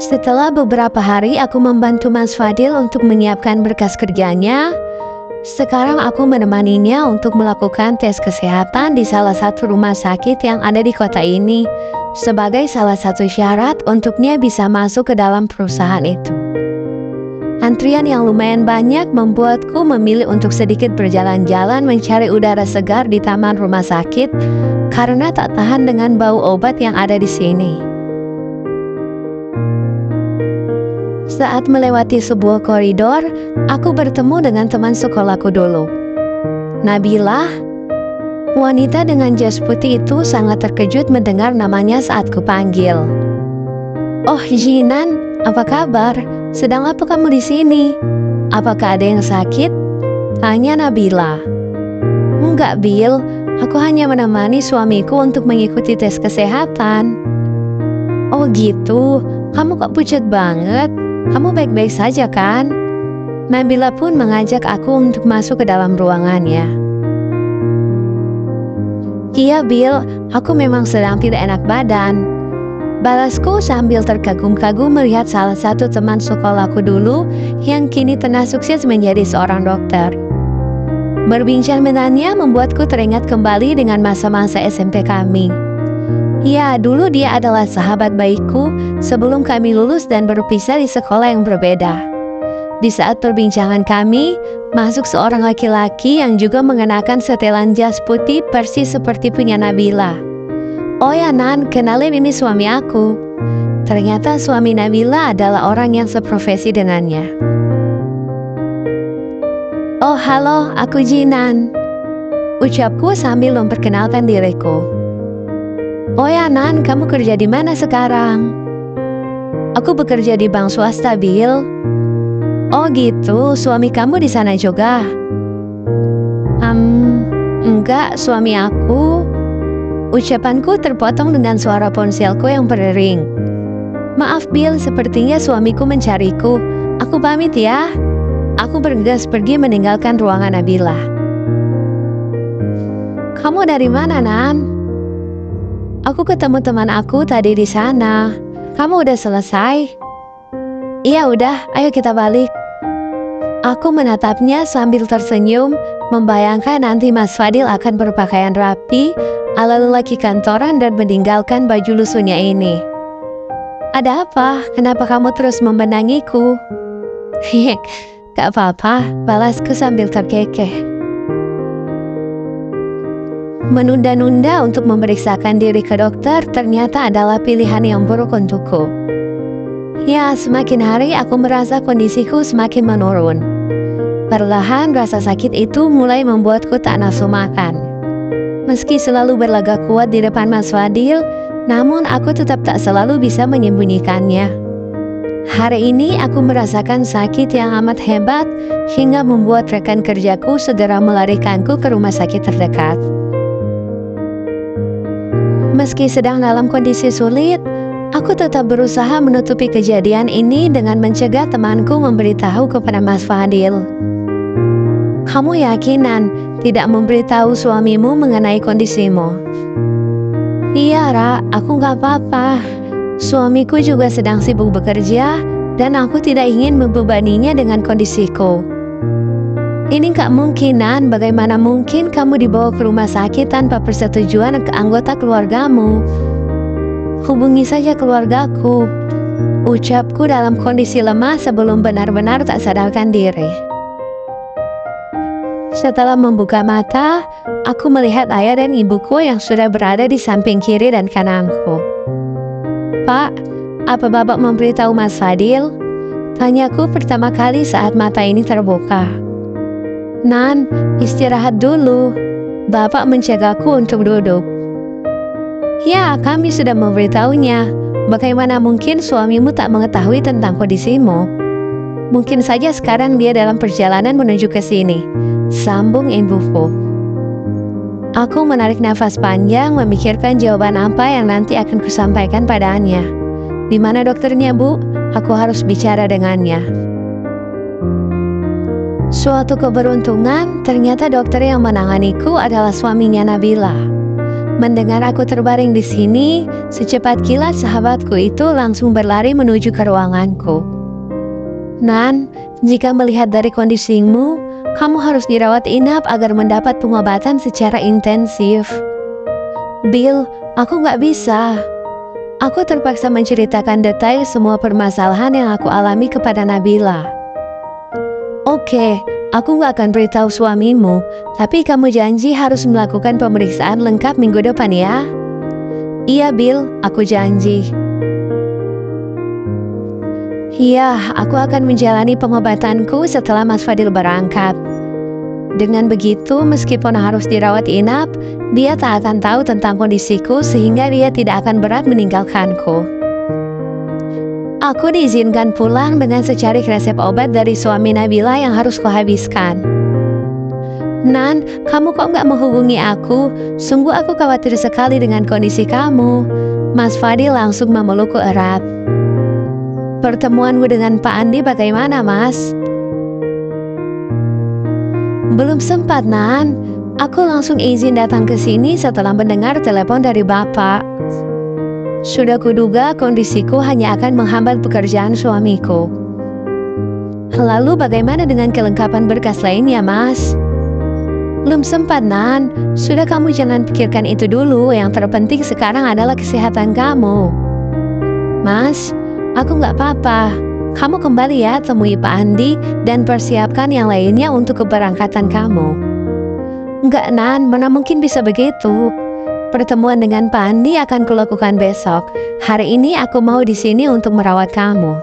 Setelah beberapa hari aku membantu Mas Fadil untuk menyiapkan berkas kerjanya, sekarang aku menemaninya untuk melakukan tes kesehatan di salah satu rumah sakit yang ada di kota ini, sebagai salah satu syarat untuknya bisa masuk ke dalam perusahaan itu. Antrian yang lumayan banyak membuatku memilih untuk sedikit berjalan-jalan mencari udara segar di taman rumah sakit karena tak tahan dengan bau obat yang ada di sini. Saat melewati sebuah koridor, aku bertemu dengan teman sekolahku dulu. Nabila, wanita dengan jas putih itu sangat terkejut mendengar namanya saat kupanggil. "Oh, Jinan, apa kabar? Sedang apa kamu di sini? Apakah ada yang sakit?" tanya Nabila. "Enggak, Bil. Aku hanya menemani suamiku untuk mengikuti tes kesehatan." "Oh gitu, kamu kok pucat banget? Kamu baik-baik saja kan?" Nabila pun mengajak aku untuk masuk ke dalam ruangannya. "Iya, Bil, aku memang sedang tidak enak badan," balasku sambil terkagum-kagum melihat salah satu teman sekolahku dulu yang kini tengah sukses menjadi seorang dokter. Berbincang dengannya membuatku teringat kembali dengan masa-masa SMP kami. Ya, dulu dia adalah sahabat baikku sebelum kami lulus dan berpisah di sekolah yang berbeda. Di saat perbincangan kami, masuk seorang laki-laki yang juga mengenakan setelan jas putih persis seperti punya Nabila. "Oh ya Nan, kenalin ini suami aku." Ternyata suami Nabila adalah orang yang seprofesi dengannya. "Oh halo, aku Jinan," ucapku sambil memperkenalkan diriku. "Oh ya Nan, kamu kerja di mana sekarang?" "Aku bekerja di bank swasta, Bil." "Oh gitu, suami kamu di sana juga?" Enggak, suami aku." Ucapanku terpotong dengan suara ponselku yang berdering. "Maaf Bil, sepertinya suamiku mencariku. Aku pamit ya." Aku bergegas pergi meninggalkan ruangan Nabila. "Kamu dari mana, Nan?" "Aku ketemu teman aku tadi di sana." "Kamu udah selesai?" "Iya udah, ayo kita balik." Aku menatapnya sambil tersenyum, membayangkan nanti Mas Fadil akan berpakaian rapi ala lelaki kantoran dan meninggalkan baju lusuhnya ini. "Ada apa? Kenapa kamu terus membenangiku?" "Hehe, gak apa-apa," balasku sambil terkekeh. Menunda-nunda untuk memeriksakan diri ke dokter ternyata adalah pilihan yang buruk untukku. Ya, semakin hari aku merasa kondisiku semakin menurun. Perlahan rasa sakit itu mulai membuatku tak nafsu makan. Meski selalu berlagak kuat di depan Mas Fadil, namun aku tetap tak selalu bisa menyembunyikannya. Hari ini aku merasakan sakit yang amat hebat hingga membuat rekan kerjaku segera melarikanku ke rumah sakit terdekat. Meski sedang dalam kondisi sulit, aku tetap berusaha menutupi kejadian ini dengan mencegah temanku memberitahu kepada Mas Fadil. "Kamu yakinan tidak memberitahu suamimu mengenai kondisimu?" "Iya, Ra, aku gak apa-apa. Suamiku juga sedang sibuk bekerja dan aku tidak ingin membebaninya dengan kondisiku." "Ini gak mungkinan, bagaimana mungkin kamu dibawa ke rumah sakit tanpa persetujuan ke anggota keluargamu?" "Hubungi saja keluargaku," ucapku dalam kondisi lemah sebelum benar-benar tak sadarkan diri. Setelah membuka mata, aku melihat ayah dan ibuku yang sudah berada di samping kiri dan kananku. "Pak, apa Bapak memberitahu Mas Fadil?" tanyaku pertama kali saat mata ini terbuka. "Nan, istirahat dulu." Bapak mencegahku untuk duduk. "Ya, kami sudah memberitahunya. Bagaimana mungkin suamimu tak mengetahui tentang kondisimu? Mungkin saja sekarang dia dalam perjalanan menuju ke sini," sambung ibuku. Aku menarik nafas panjang memikirkan jawaban apa yang nanti akan kusampaikan padanya. "Di mana dokternya, Bu? Aku harus bicara dengannya." Suatu keberuntungan, ternyata dokter yang menanganiku adalah suaminya Nabila. Mendengar aku terbaring di sini, secepat kilat sahabatku itu langsung berlari menuju ke ruanganku. Nan, jika melihat dari kondisimu, kamu harus dirawat inap agar mendapat pengobatan secara intensif. Bill, aku nggak bisa. Aku terpaksa menceritakan detail semua permasalahan yang aku alami kepada Nabila. Oke, aku nggak akan beritahu suamimu, tapi kamu janji harus melakukan pemeriksaan lengkap minggu depan ya? Iya Bill, aku janji. Iya, aku akan menjalani pengobatanku setelah Mas Fadil berangkat. Dengan begitu, meskipun harus dirawat inap, dia tak akan tahu tentang kondisiku sehingga dia tidak akan berat meninggalkanku. Aku diizinkan pulang dengan secarik resep obat dari suami Nabila yang harus kuhabiskan. Nan, kamu kok nggak menghubungi aku? Sungguh aku khawatir sekali dengan kondisi kamu. Mas Fadil langsung memelukku erat. Pertemuanmu dengan Pak Andi bagaimana, Mas? Belum sempat, Nan. Aku langsung izin datang ke sini setelah mendengar telepon dari Bapak. Sudah kuduga kondisiku hanya akan menghambat pekerjaan suamiku. Lalu bagaimana dengan kelengkapan berkas lainnya, Mas? Belum sempat, Nan. Sudah kamu jangan pikirkan itu dulu. Yang terpenting sekarang adalah kesehatan kamu. Mas, aku nggak apa-apa. Kamu kembali ya temui Pak Andi dan persiapkan yang lainnya untuk keberangkatan kamu. Enggak, Nan, mana mungkin bisa begitu. Pertemuan dengan Pak Andi akan kulakukan besok. Hari ini aku mau di sini untuk merawat kamu.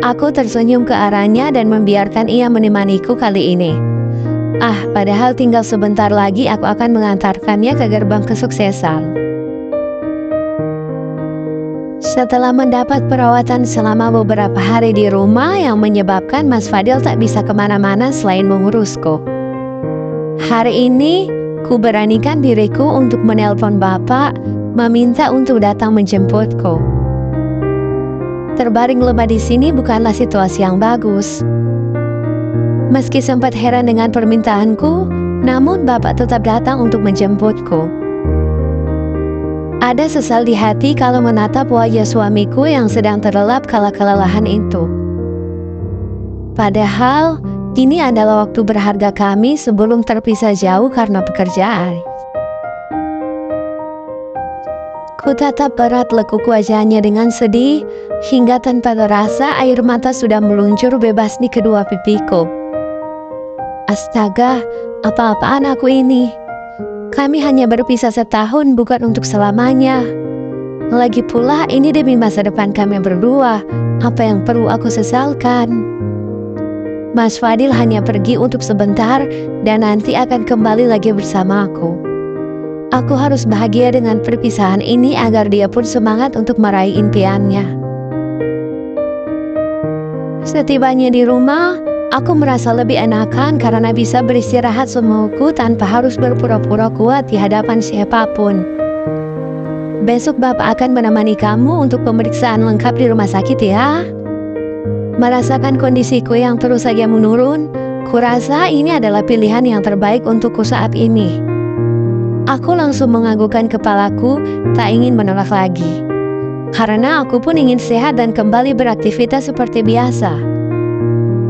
Aku tersenyum ke arahnya dan membiarkan ia menemaniku kali ini. Padahal tinggal sebentar lagi aku akan mengantarkannya ke gerbang kesuksesan. Setelah mendapat perawatan selama beberapa hari di rumah yang menyebabkan Mas Fadil tak bisa kemana-mana selain mengurusku. Hari ini, ku beranikan diriku untuk menelpon Bapak, meminta untuk datang menjemputku. Terbaring lemah di sini bukanlah situasi yang bagus. Meski sempat heran dengan permintaanku, namun Bapak tetap datang untuk menjemputku. Ada sesal di hati kalau menatap wajah suamiku yang sedang terlelap kala kelelahan itu. Padahal, ini adalah waktu berharga kami sebelum terpisah jauh karena pekerjaan. Ku tatap erat lekuk wajahnya dengan sedih, hingga tanpa terasa air mata sudah meluncur bebas di kedua pipiku. Astaga, apa-apaan aku ini? Kami hanya berpisah setahun, bukan untuk selamanya. Lagi pula ini demi masa depan kami berdua. Apa yang perlu aku sesalkan? Mas Fadil hanya pergi untuk sebentar dan nanti akan kembali lagi bersamaku. Aku harus bahagia dengan perpisahan ini agar dia pun semangat untuk meraih impiannya. Setibanya di rumah, aku merasa lebih enakan karena bisa beristirahat semuaku tanpa harus berpura-pura kuat di hadapan siapapun. Besok Bapak akan menemani kamu untuk pemeriksaan lengkap di rumah sakit ya. Merasakan kondisiku yang terus saja menurun, kurasa ini adalah pilihan yang terbaik untukku saat ini. Aku langsung menganggukkan kepalaku, tak ingin menolak lagi. Karena aku pun ingin sehat dan kembali beraktivitas seperti biasa.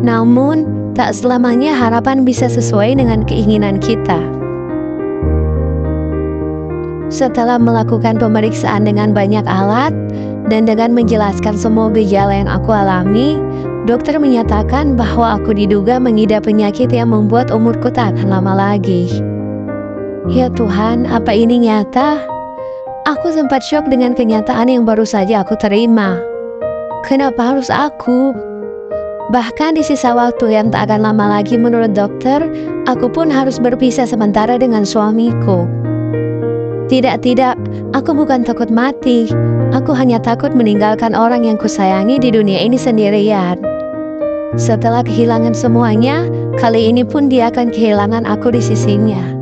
Namun, tak selamanya harapan bisa sesuai dengan keinginan kita. Setelah melakukan pemeriksaan dengan banyak alat, dan dengan menjelaskan semua gejala yang aku alami, dokter menyatakan bahwa aku diduga mengidap penyakit yang membuat umurku tak akan lama lagi. Ya Tuhan, apa ini nyata? Aku sempat syok dengan kenyataan yang baru saja aku terima. Kenapa harus aku? Bahkan di sisa waktu yang tak akan lama lagi menurut dokter, aku pun harus berpisah sementara dengan suamiku. Tidak, aku bukan takut mati. Aku hanya takut meninggalkan orang yang kusayangi di dunia ini sendirian. Setelah kehilangan semuanya, kali ini pun dia akan kehilangan aku di sisinya.